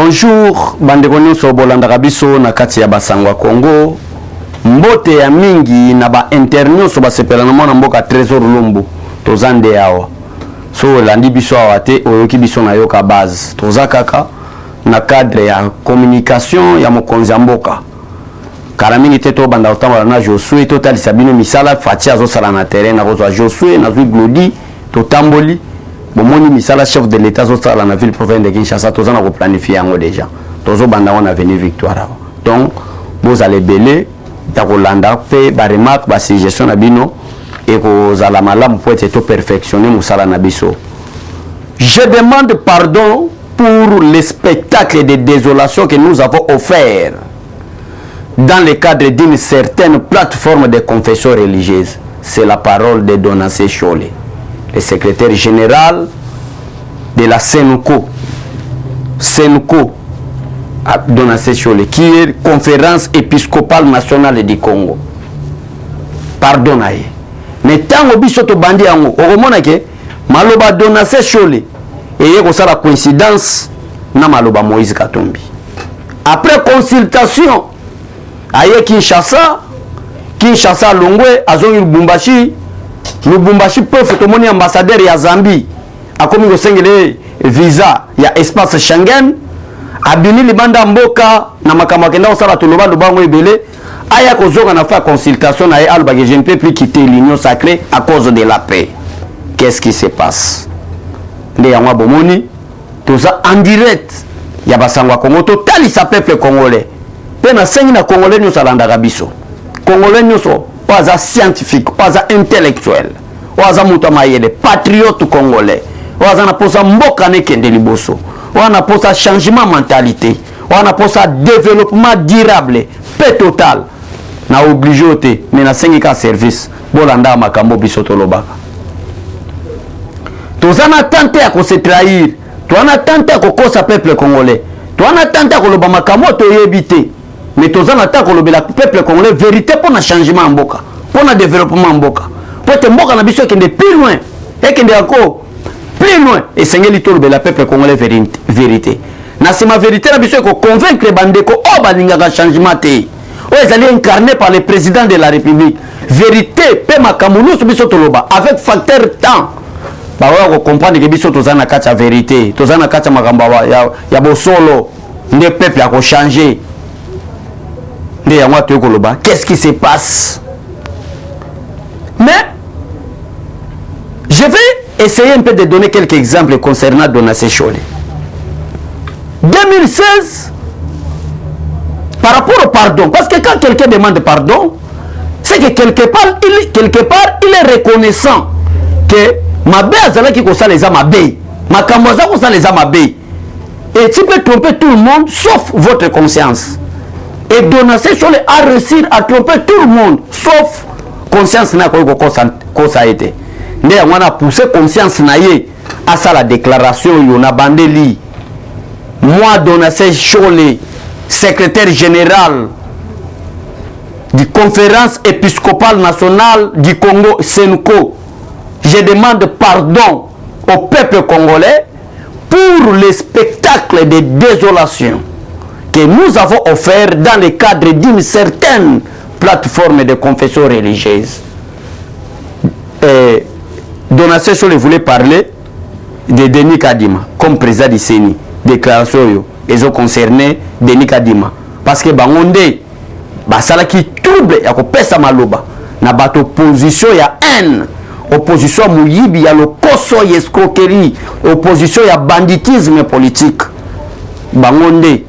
Bonjour, bandeko nyonso bolandaka biso na kati ya basangwa Congo. Mbote ya mingi na ba internyoso basepela na mwana mboka Trésor Lumbu. Tozande awa. So landi biso awa te oyoki biso na yoka base. Toza kaka na cadre ya communication ya mokonzi ya mboka. Kala mingi te to banda otambola na Josué totalisa bino misala Fatia azosala na terrain na kozwa Josué na zwi Glody totamboli. Bomoni misala chef de l'état zosala na ville province de Kinshasa toza na ko planifier yango déjà. Tozo banda wana venir victoire. Donc vous allez belé ta kolanda pe ba remarque ba suggestion na bino et ko zala malamu pour être perfectionner musala na biso. Je demande pardon pour le spectacle de désolation que nous avons offert dans le cadre d'une certaine plateforme de confession religieuse. C'est la parole de Donassé Chole, le secrétaire général de la Senko Donassé Chole, qui est conférence épiscopale nationale du Congo. Pardonnez. Mais tant que biso to bandi yango, okomona ke maloba Donassé Chole et ko sala coïncidence na maloba Moïse Katumbi. Après consultation aye Kinshasa Longwe azongi Lubumbashi peut fotomoni ambassadeur ya Zambie akomi kosengele visa ya espace Schengen abini libanda mboka na makambo kenda osala toloba lubango ebele aya kozonga na fa consultation na alba que je ne peux plus quitter l'union sacrée à cause de la paix. Qu'est-ce qui se passe? Nde yango bomoni toza en direct ya basangwa Congo total sa peuple congolais pe na sengi na congolais nyo salanda biso congolais nyo so pas scientifique pas intellectuel pas muto mayele patriote congolais pas na posa mboka ne kende liboso wana posa changement mentalité wana posa développement durable paix total na obligé te mais na sengi ka service bolanda makambo biso tolobaka tozana tante ya ko se trahir toana tante ya ko kosa peuple congolais toana tante ya ko loba makambo to yebite mais tozana tante ko lobela peuple congolais vérité pour na changement mboka pour na développement mboka pour te mboka na biso kende plus loin et kende ako plus loin et sengeli to lobela peuple congolais vérité na c'est ma vérité na biso ko convaincre bandeko o balingaka changement te o ezali incarné par le président de la République vérité pe makambo nyonso biso toloba avec facteur temps ba wa ko comprendre que biso tozana kati ya vérité tozana kati ya makambo ya bosolo nde peuple a ko changer nde yango to koloba qu'est-ce qui se passe. Mais je vais essayer un peu de donner quelques exemples concernant Donassé Chole. 2016 par rapport au pardon, parce que quand quelqu'un demande pardon, c'est que quelque part il est reconnaissant que Mabé azala qui kosa les amabé, makamboza kosa les amabé. Et tu peux tromper tout le monde sauf votre conscience. Et Donassé Chole a réussi à tromper tout le monde sauf conscience na kosa été. Nde on a poussé conscience na ye à ça la déclaration yona bandeli. Moi Donassé Chole, secrétaire général du conférence épiscopale nationale du Congo Senko, je demande pardon au peuple congolais pour le spectacle de désolation que nous avons offert dans le cadre d'une certaine plateforme de confession religieuse. Donassé Chole voulait parler de Denis Kadima comme président du CENI. Déclaration ils ont concerné Denis Kadima parce que bangonde basala qui trouble ya ko pesa maloba na bato opposition ya haine opposition muyibi ya lokoso ya escroquerie opposition ya banditisme politique bangonde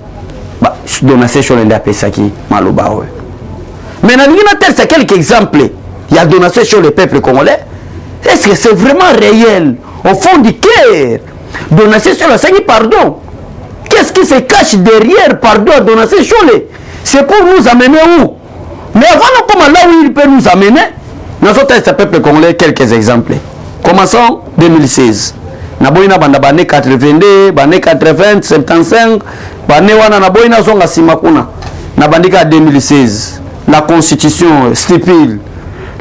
Donassé Chole nda pesa ki maloba we. Mais na ngina tel c'est quelques exemples il y a Donassé Chole le peuple congolais. Est-ce que c'est vraiment réel au fond du cœur? Donassé Chole c'est pardon. Qu'est-ce qui se cache derrière pardon à Donassé Chole? C'est pour nous amener où? Mais avant de comment là où il peut nous amener, nous avons testé peuple congolais quelques exemples. Commençons 2016. Naboina banda bane 82, bane 80, 75, bane wana naboina zonga simakuna. Nabandika 2016. La constitution stipule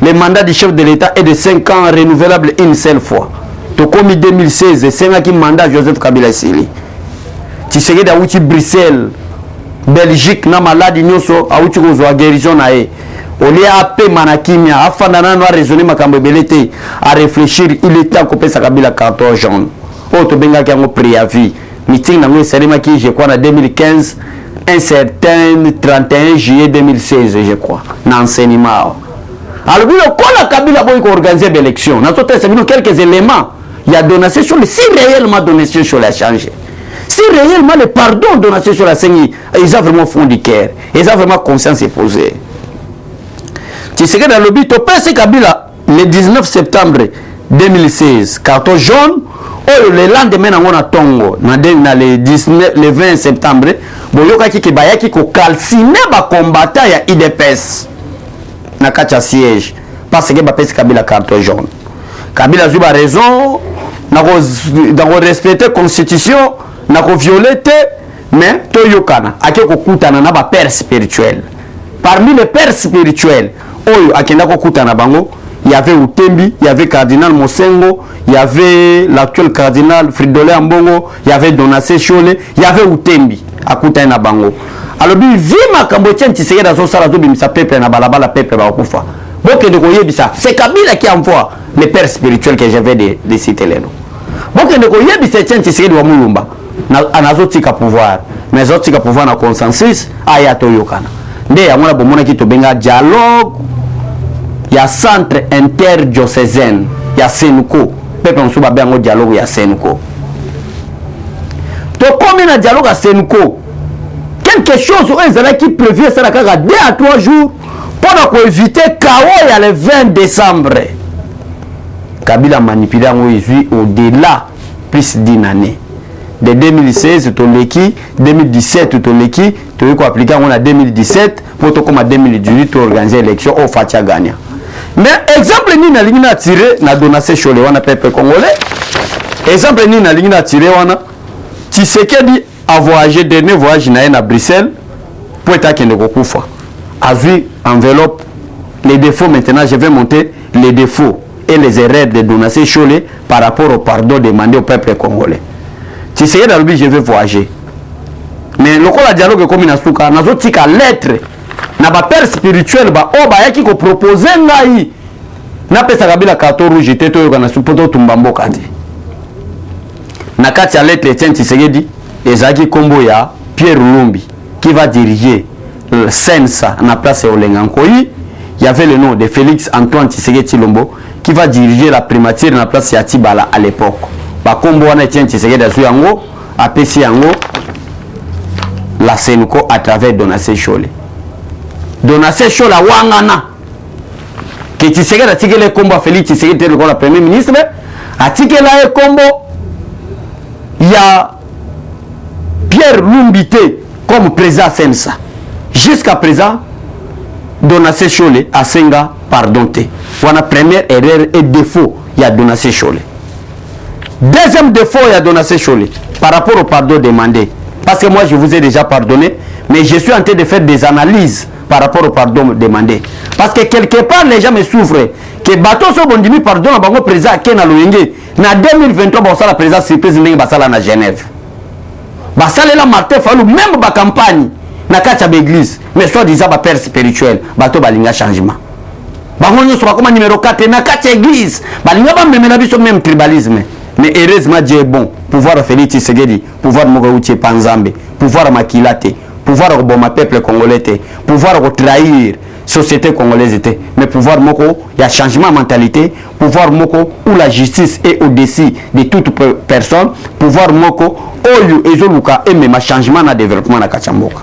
le mandat du chef de l'État est de 5 ans renouvelable une seule fois. Tokomi 2016, c'est un mandat Joseph Kabila Sili. Tshisekedi awuti Bruxelles, Belgique na maladi nyoso awuti kozwa guérison na ye. Oli ape manakimia afandana no raisonner makambo belete à réfléchir, il est temps kopesa Kabila carton jaune. O to benga ki ngo préavis. Meeting na ngo serema ki je crois en 2015, un certain 31 juillet 2016 je crois, na enseignement. Alors bilo kola Kabila boy ko organiser l'élection. Na to teste quelques éléments. Il y a donation sur le si réellement donation sur la changer. Si réellement le pardon donation sur la seigneur, ils ont vraiment fond du cœur. Ils ont vraiment conscience et posé. Tu sais que dans le but, au Kabila, le 19 septembre 2016, carton jaune, le lendemain, on a Tongo, le 20 septembre, Boyoka qui bayaki ko calciner ba combattant ya IDPS na kacha siège parce que ba pesi Kabila carton jaune. Kabila a raison, na respecter constitution, na violer, mais toyokana akeko kutana na ba père spirituel. Parmi les pères spirituels, Oyo akenda kokutana bango, il y avait Utembi, il y avait cardinal Mosengo, il y avait l'actuel cardinal Fridolin Ambongo, il y avait Donassé Chole, il y avait Utembi akutana bango. Alors bi vima kambotien Tshisekedi dans son salado bimisa peuple na balabala peuple ba okufa. Boke de koyebisa, c'est Kabila qui envoie les pères spirituels que j'avais de citer les noms. Boke de koyebisa Tshisekedi wa mulumba na anazotika pouvoir, mais zotika pouvoir na consensus aya toyokana. Nde ya mwana bomona ki to benga dialogue ya centre interdiocésaine ya Senuko pepe nsuba bengo dialogue ya Senuko to komi na dialogue ya Senuko quelque chose ezala qui prévient ça la kaka 2 à 3 jours pour éviter chaos ya le 20 décembre. Kabila manipulé en au-delà plus d'une année. De 2016 toleki, 2017 toleki, tu veux appliquer en 2017 pour comme en 2018 pour organiser l'élection au Fatia Gagna. Mais exemple ni na ligne tiré na Donassé Chole wana peuple congolais. Exemple ni na ligne tiré wana Tshisekedi a voyagé dernier voyage na Bruxelles pour être kende kokufa. A vu enveloppe les défauts. Maintenant je vais monter les défauts et les erreurs de Donassé Chole par rapport au pardon demandé au peuple congolais. Tu sais, dans le but, je vais voyager. Mais le cas de dialogue comme il souka, n'a pas tika lettre, n'a pas père spirituel, bah oh bah yaki ko proposer ngai, n'a pas Kabila carton rouge, t'es toi na supporter tumbambo kati. Na kati ya lettre tiens Tshisekedi, ezaki kombo ya Pierre Lumbi qui va diriger le Sensa na place Olengankoyi. Il y avait le nom de Félix Antoine Tshisekedi Tshilombo qui va diriger la primature na place ya Tibala à l'époque. Ba kombo wana tient Tshisekedi azu yango apesi yango la Senuko à travers Donassé Chole. Donassé Chole wangana que Tshisekedi atikele kombo Félix Tshisekedi le la premier ministre atikela kombo ya Pierre Lumbité comme président Sensa. Jusqu'à présent Donassé Chole a senga pardonné. Wana première erreur et défaut ya Donassé Chole. Deuxième défaut, il y a Donassé Chole par rapport au pardon demandé. Parce que moi, je vous ai déjà pardonné, mais je suis en train de faire des analyses par rapport au pardon demandé. Parce que quelque part, les gens me souffrent. Que bateau so bondimi pardon à bango président Kena Loyenge. Na 2023, bah ça la présidence surprise n'engue basala na Genève. Basala la Martin Fallou même ba campagne na kacha l'église, mais soit disant ba père spirituel, bateau balinga changement. Bango nyo so ba comme numéro 4 na kacha église, balinga ba memela biso même tribalisme. Mais heureusement Dieu est bon. Pouvoir Félix Tshisekedi, pouvoir Mogauti Panzambe, pouvoir Makilate, pouvoir Obama peuple congolais, pouvoir trahir société congolaise, mais pouvoir Moko, il y a changement de mentalité, pouvoir Moko où la justice est au-dessus de toute personne, pouvoir Moko Oyu Ezoluka et même changement de développement na Kachamboka.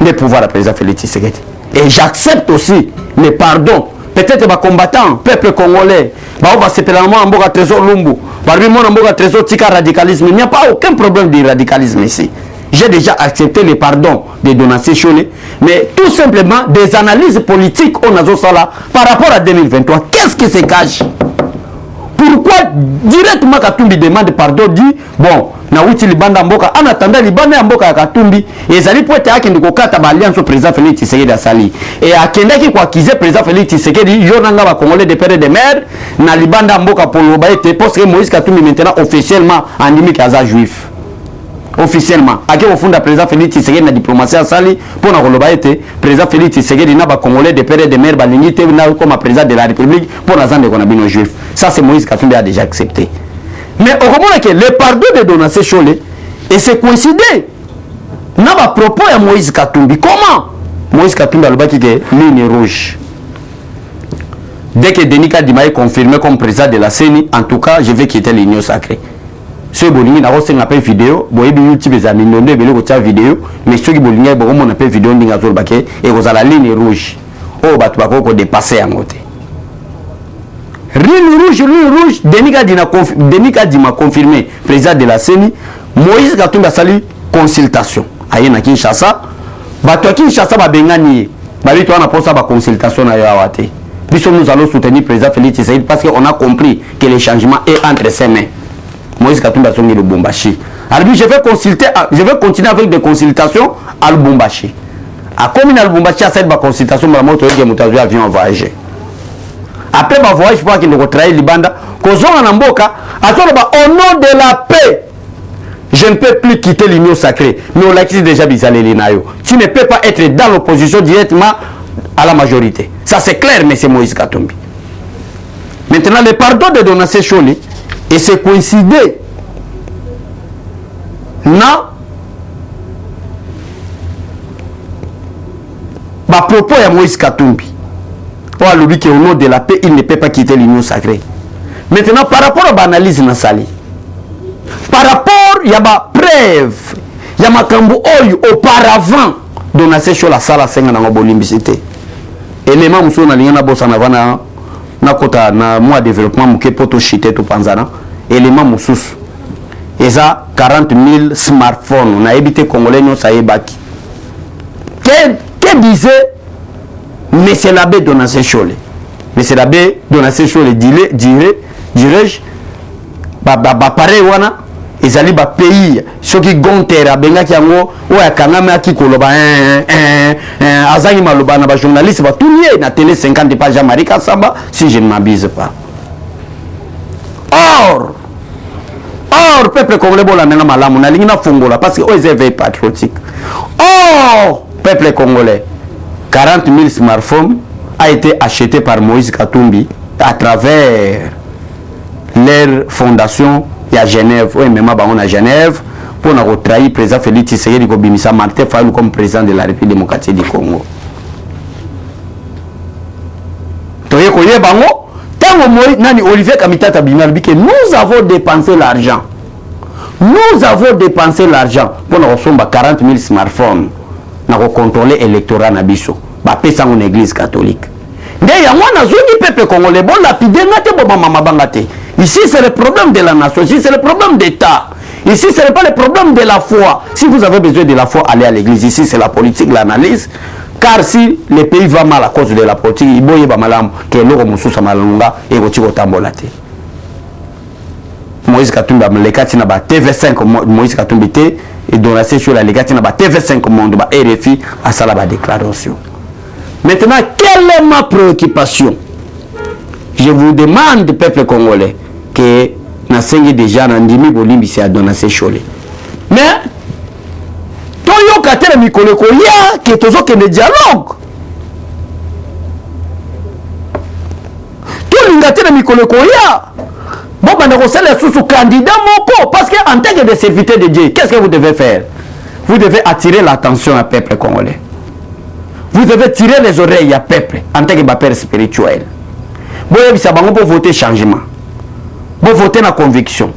Le pouvoir à président Félix Tshisekedi. Et j'accepte aussi le pardon. Peut-être les combattants, peuple congolais, on va s'appeler en Mboka Trésor Lumbu, en Mboka Trésor Tika radicalisme. Il n'y a pas aucun problème de radicalisme ici. J'ai déjà accepté le pardon de Donassé Chole, mais tout simplement des analyses politiques on a ça là par rapport à 2023. Qu'est-ce qui se cache? Pourquoi directement Katumbi demande pardon, dit bon, na wuti libanda mboka, en attendant libanda mboka Katumbi, et zali pour être akende kokata ba alliance au président Félix Tshisekedi asali. Et akendaki kwa kize président Félix Tshisekedi, yonanga ba congolais de père et de mère, na libanda mboka pour loba ete, parce que Moïse Katumbi maintenant officiellement andimi kaza juif. Officiellement, ake ofunda président Félix Tshisekedi na diplomatie asali, pour na koloba ete, président Félix Tshisekedi na ba congolais de père et de mère, ba lingite na comme président de la République, pour na zande konabino juif. Ça c'est Moïse Katumbi a déjà accepté. Mais au moment que le pardon de Donassé Cholé et c'est coïncidé n'a pas propos à Moïse Katumbi. Comment Moïse Katumbi a le bâti que ligne rouge. Dès que Denis Kadima est confirmé comme président de la CENI, en tout cas, je vais quitter l'union sacrée. Ce bolingi n'a pas appelé vidéo, boye bi YouTube les amis, non de belo ko vidéo, mais ceux qui bolingi bo mon appel vidéo ndinga zol baké et vous à la ligne rouge. Oh batu bako ko dépasser en côté. Ligne rouge, Denis Kadima confirmé, président de la CENI, Moïse Katumbi a sali consultation. Aïe na Kinshasa, bato Kinshasa ba bengani, bali to na posa ba consultation na yawate. Puisque nous allons soutenir le président Félix Tshisekedi parce qu'on a compris que le changement est entre ses mains. Moïse Katumbi a sonné le Bombashi. Alors je vais continuer avec des consultations à Lubumbashi. À combien à Lubumbashi à cette consultation, ma moto est montée avion voyager. Après ma voyage, je vois qu'il nous trahit Libanda. Au nom de la paix, je ne peux plus quitter l'union sacrée. Mais on l'a dit déjà, Bizalelinayo. Tu ne peux pas être dans l'opposition directement à la majorité. Ça c'est clair, mais c'est Moïse Katumbi. Maintenant, le pardon de Donassé Cholé, et c'est coïncidé. Na à propos de Moïse Katumbi. Au nom de la paix, il ne peut pas quitter l'union sacrée. Maintenant, par rapport à l'analyse Nassali, par rapport, il y a des preuves, il y a des auparavant, Donassé Cholé la salle à 5 ans dans Bolimbicité. Et les membres sont dans l'Union na kota na moi développement muke poto chité to panzana élément mususu eza 40 000 smartphones na habité congolais non ça ebaki que disait monsieur l'abbé Donassé Cholé. Monsieur l'abbé Donassé Cholé dirais-je pareil wana ezali ba pays soki gontera bengaki yango oya kangama akikoloba azangi maloba na ba journaliste ba tunie na télé 50 pages Jean-Marie Kassamba si je ne m'abuse pas. Or peuple congolais bola na malamu na lingi na fungola parce que eux éveil patriotique. Or peuple congolais 40 000 smartphones a été acheté par Moïse Katumbi à travers leur fondation à Genève, oui, même à Genève, pour nous retrahir le président Félix Tshisekedi Kobimisa Martin Fayulu comme président de la République démocratique du Congo. Olivier Kamitata Bimal dit que nous avons dépensé l'argent. Nous avons dépensé l'argent pour nous recevoir 40 000 smartphones pour contrôler l'électorat Nabiso. Pour une église catholique. Ici, c'est le problème de la nation. Ici, c'est le problème d'État. Ici, ce n'est pas le problème de la foi. Si vous avez besoin de la foi, allez à l'église. Ici, c'est la politique, l'analyse. Car si le pays va mal à cause de la politique, il y a malam que l'euro mususa malunga et gotiko tambolate. Moïse Katumbi a le katina ba TV5 Moïse Katumbi et Donassé Cholé le katina ba TV5 monde ba RFI à ça la déclaration. Maintenant, quelle est ma préoccupation? Je vous demande, peuple congolais, que Nasengi déjà Nandimi Bolimbi c'est à Donassé Cholé. Mais, Toyo Katele Mikoleko, il y a que toujours que le dialogue. Toyo Katele Mikoleko, il y a. Bon, ben, on est sous candidat Moko, parce qu'en tant que serviteur de Dieu, qu'est-ce que vous devez faire? Vous devez attirer l'attention à peuple congolais. Vous devez tirer les oreilles à peuple en tant que père spirituel. Vous devez voter changement. Vous voter la conviction.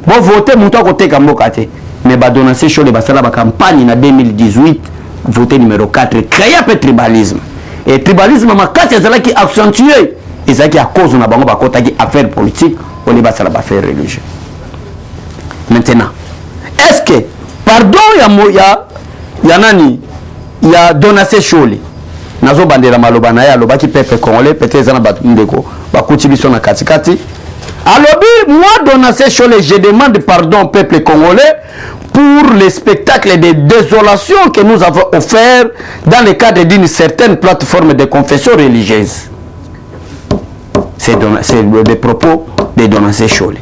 Vous voter mon côté comme côté. Mais Donassé Cholé la campagne en 2018, voter numéro 4, créer un peu tribalisme. Et tribalisme, c'est qui accentué. Et c'est qui à cause de affaire politique, on est basé à affaire religieuse. Maintenant, est-ce que, pardon, il y a Donassé Cholé. Nazo bandera malobana ya lobaki peuple congolais peut-être na ndeko bakuti biso na katikati Alors, moi, Donassé Cholé, je demande pardon au peuple congolais pour le spectacle de désolation que nous avons offert dans le cadre d'une certaine plateforme de confession religieuse. C'est des propos de Donassé Cholé.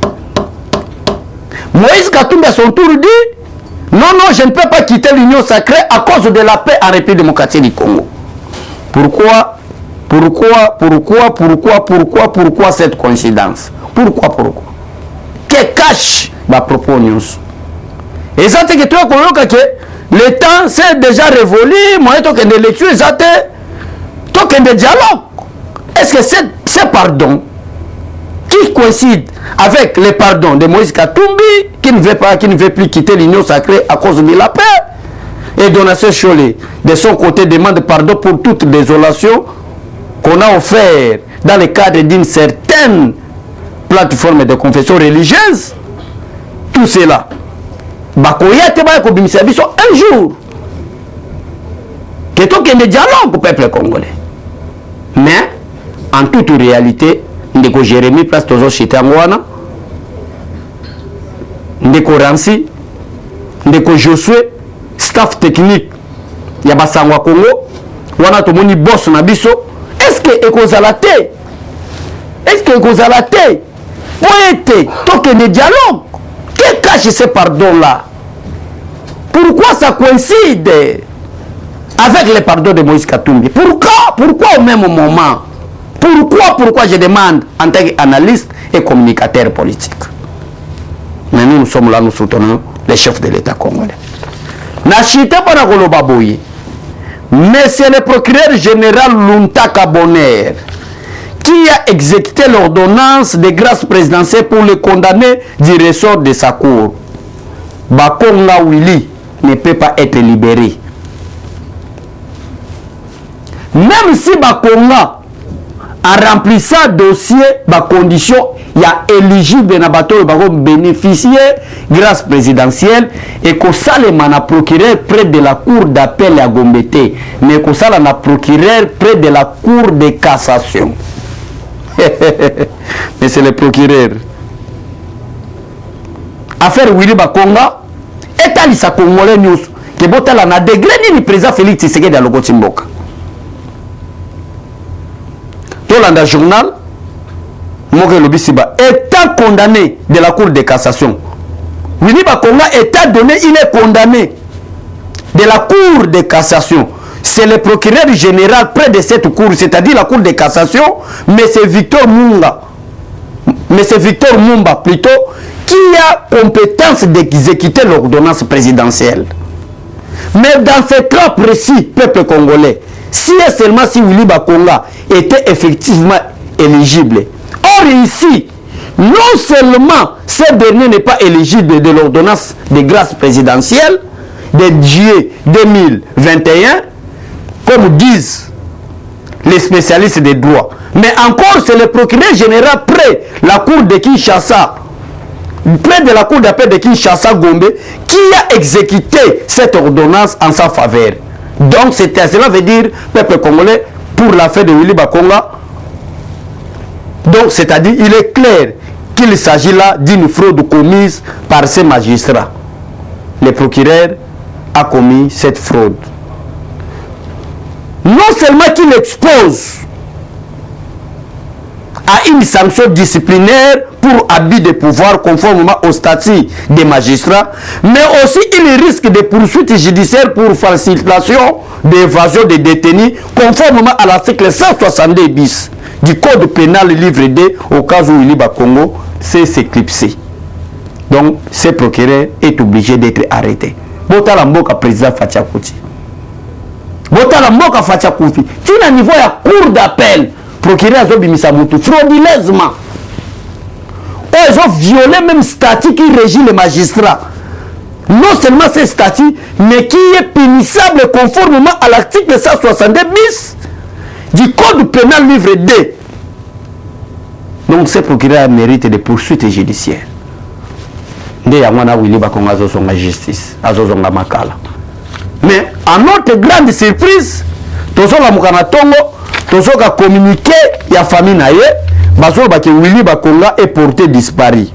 Moïse Katumbi à son tour dit non, je ne peux pas quitter l'Union sacrée à cause de la paix en République démocratique du Congo. Pourquoi cette coïncidence? Pourquoi que cache ma propos news? Et ça c'est que toi que le temps c'est déjà révolu, moi je que de lecture, ça que de dialogue. Est-ce que c'est pardon qui coïncide avec le pardon de Moïse Katumbi qui ne veut plus quitter l'Union sacrée à cause de la paix? Et Donassé Cholé de son côté demande pardon pour toute désolation qu'on a offert dans le cadre d'une certaine plateforme de confession religieuse. Tout cela un jour que tout est dialogue au peuple congolais. Mais en toute réalité, ndeko Jérémie place tozo chitangwana, ndeko Ransi, ndeko Josué, staff technique ya basangwa Congo, wana tomoni boss na biso. Est-ce que ekozalate? Est-ce que ekozalate? Poète, toke de dialogue. Que cache ce pardon-là? Pourquoi ça coïncide avec le pardon de Moïse Katumbi? Pourquoi au même moment? Pourquoi je demande en tant qu'analyste et communicateur politique? Mais nous sommes là, nous soutenons les chefs de l'État congolais. Nachite para koloba boye. Monsieur le procureur général Luntaka Bonner, qui a exécuté l'ordonnance de grâce présidentielle pour le condamner du ressort de sa cour, Bakonga Willy ne peut pas être libéré. Même si Bakonga a rempli sa dossier, condition, il y a éligible na bateau bénéficier grâce présidentielle et que ça le mana procureur près de la cour d'appel à Gombete, mais que ça la procureur près de la cour de cassation. Mais c'est le procureur. Affaire Willy Bakonga, etalisa Congolais news que botala na degré ni président Félix Tshisekedi à Lokotimboka. Tolanda journal Moke Lobisiba étant condamné de la cour de cassation. Willy Bakonga étant donné, il est condamné de la cour de cassation. C'est le procureur général près de cette cour, c'est-à-dire la cour de cassation, M. Victor Mumba plutôt, qui a compétence d'exécuter l'ordonnance présidentielle. Mais dans ce cas précis, peuple congolais, si et seulement si Willy Bakonga était effectivement éligible. Or ici, non seulement ce dernier n'est pas éligible de l'ordonnance de grâce présidentielle de juillet 2021, comme disent les spécialistes des droits, mais encore c'est le procureur général près la cour de Kinshasa, près de la cour d'appel de Kinshasa Gombe, qui a exécuté cette ordonnance en sa faveur. Donc cela veut dire, peuple congolais, pour l'affaire de Willy Bakonga, donc c'est-à-dire il est clair qu'il s'agit là d'une fraude commise par ces magistrats. Le procureur a commis cette fraude. Non seulement qu'il expose à une sanction disciplinaire pour abus de pouvoir conformément au statut des magistrats, mais aussi il risque de poursuites judiciaires pour falsification d'évasion des détenus conformément à l'article 162 bis du code pénal livre 2 au cas où Willy Bakongo s'est éclipsé. Donc ce procureur est obligé d'être arrêté. Botala mboka président Fatia Kouti. Botala mboka Fatia Kouti. Tu as niveau ya cour d'appel. Procureur Zobimisa Moutou frauduleusement. Ils ont violé même statut qui régit les magistrats. Non seulement ce statut, mais qui est punissable conformément à l'article 162 bis du code pénal livre 2. Donc ce procureur mérite des poursuites judiciaires. Mais à notre grande surprise, tous les gens qui ont communiqué, il y a famille naïe, Bazo Bake Willy Bakonga est porté disparu.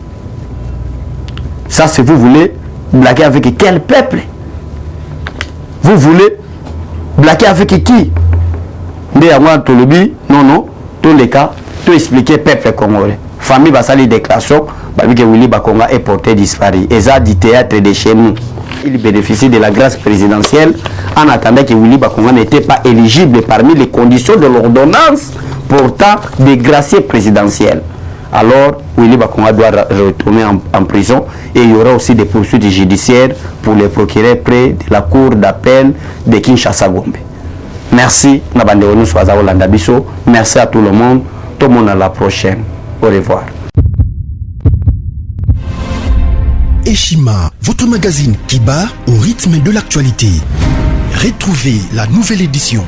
Ça, c'est vous voulez blaguer avec quel peuple? Vous voulez blaguer avec qui? Non, tous les cas, tout expliquer peuple congolais. Famille Basali déclaration, que Willy Bakonga est porté disparu. Et ça, du théâtre de chez nous. Il bénéficie de la grâce présidentielle en attendant que Willy Bakonga n'était pas éligible parmi les conditions de l'ordonnance portant des graciers présidentiels. Alors, Willy Bakonga doit retourner en prison et il y aura aussi des poursuites judiciaires pour les procureurs près de la cour d'appel de Kinshasa-Gombe. Merci, merci à tout le monde. Tout le monde à la prochaine. Au revoir. Eshima, votre magazine qui bat au rythme de l'actualité. Retrouvez la nouvelle édition.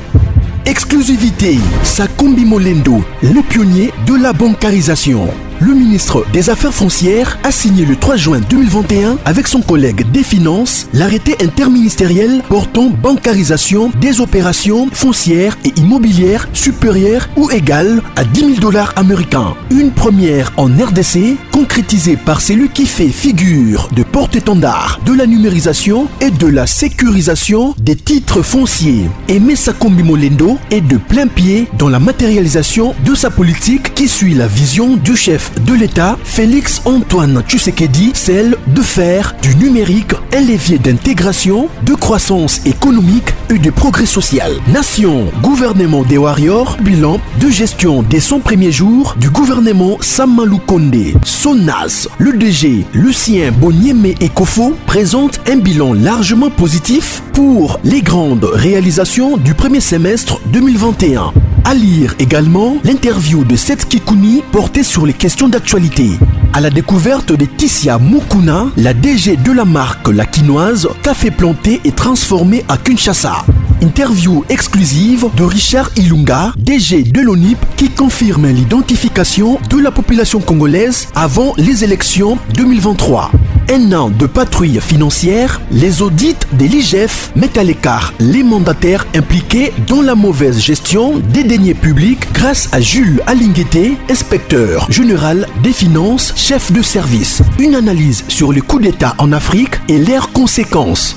Exclusivité, Sakombi Molendo, le pionnier de la bancarisation. Le ministre des Affaires foncières a signé le 3 juin 2021 avec son collègue des Finances l'arrêté interministériel portant bancarisation des opérations foncières et immobilières supérieures ou égales à 10 000 $ américains. Une première en RDC, concrétisée par celui qui fait figure de porte-étendard de la numérisation et de la sécurisation des titres fonciers. Aimé Sakombi Molendo est de plein pied dans la matérialisation de sa politique qui suit la vision du chef de l'État, Félix Antoine Tshisekedi, celle de faire du numérique un levier d'intégration, de croissance économique et de progrès social. Nation, gouvernement des warriors, bilan de gestion des 100 premiers jours du gouvernement Samalou Kondé. SONAS, le DG Lucien Boniemé Ekofo présente un bilan largement positif pour les grandes réalisations du premier semestre 2021. À lire également l'interview de Seth Kikouni portée sur les questions d'actualité. À la découverte de Tissia Mukuna, la DG de la marque La Quinoise, café planté et transformé à Kinshasa. Interview exclusive de Richard Ilunga, DG de l'ONIP, qui confirme l'identification de la population congolaise avant les élections 2023. Un an de patrouille financière, les audits de l'IGF mettent à l'écart les mandataires impliqués dans la mauvaise gestion des deniers publics grâce à Jules Alinguete, inspecteur général des finances, chef de service. Une analyse sur les coups d'État en Afrique et leurs conséquences.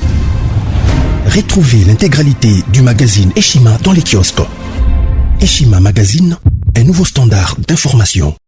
Retrouvez l'intégralité du magazine Eshima dans les kiosques. Eshima Magazine, un nouveau standard d'information.